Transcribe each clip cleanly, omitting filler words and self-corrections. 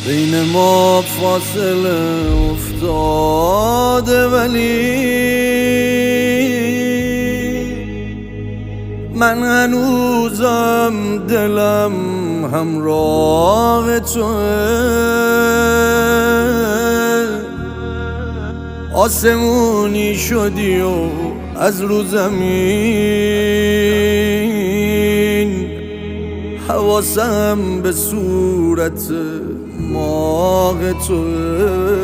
بین ما فاصله افتاده ولی من هنوزم دلم همراه توه. آسمونی شدی و از رو زمین حواسم به صورت ماه توه.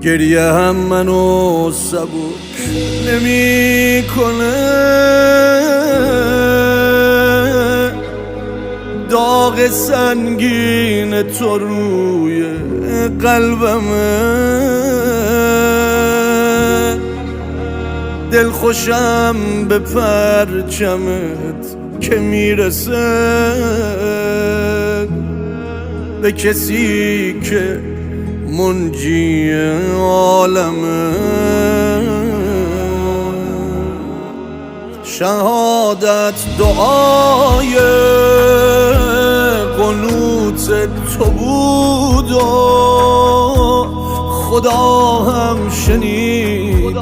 گریه هم منو سبک نمی کنه، داغ سنگین تو روی قلبمه. دل خوشم به پرچمت که میرسه به کسی که منجی عالمه. شهادت دعای قنوت تو بود و خدا هم شنید.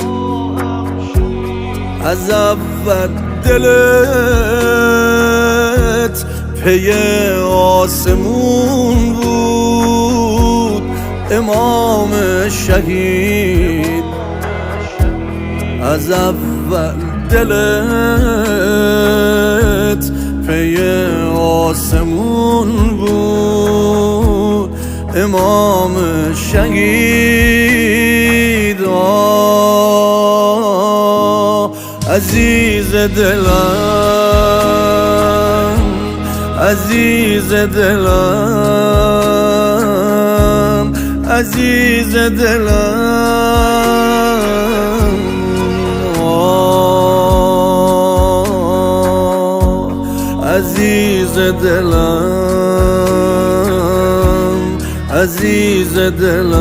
از اول دلت پی آسمون بود امام شهید. از اول دلت پی آسمون بود امام شهید. عزیز دلم، عزیز دلم، عزیز دلم. عزیز دلم، عزیز دلم،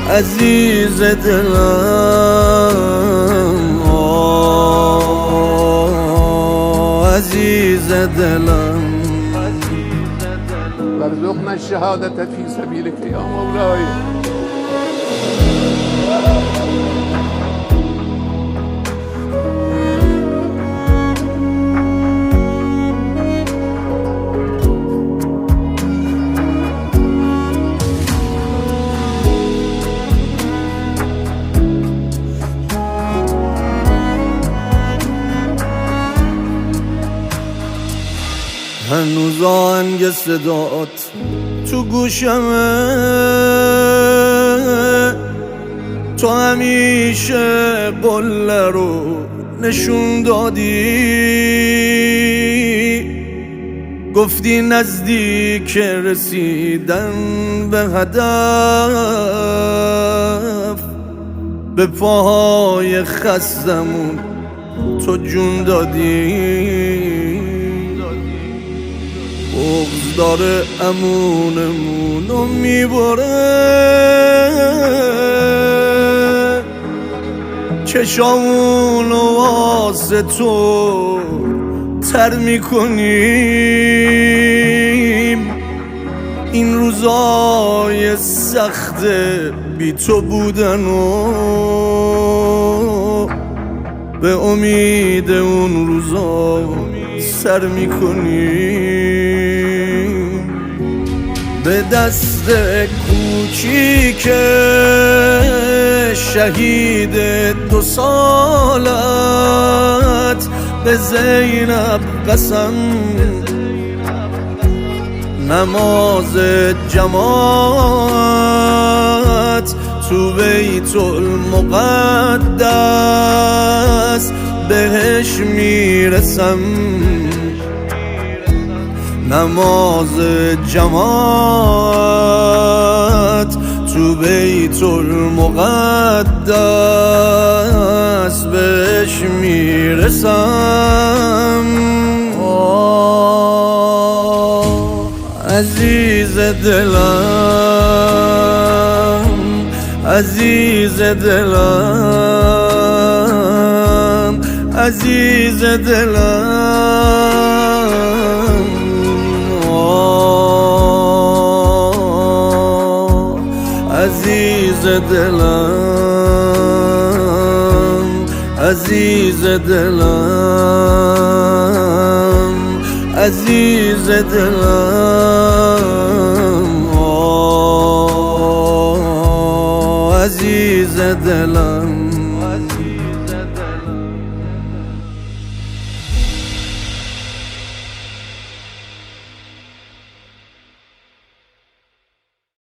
عزیز دلم، عزیز دلم. وارزقنا الشهادة في سبيلك يا مولاي. هنوز آهنگ صدات تو گوشمه، تو همیشه قله رو نشون دادی. گفتی نزدیک رسیدن به هدف، به پاهای خستمون تو جون دادی. بغض داره امونمونو میبره، چشامونو واسه تو تر میکنیم. این روزای سخت بی تو بودن و به امید اون روزا سر میکنیم. به دست کوچیک شهید 2 سالت به زینب قسم، نماز جماعت تو بیت المقدس بهش میرسم. نماز جماعت تو بیت المقدس بهش میرسم. عزیز دلم، عزیز دلم، عزیز دلم. دلم عزیز دلم عزیز دلم عزیز دلم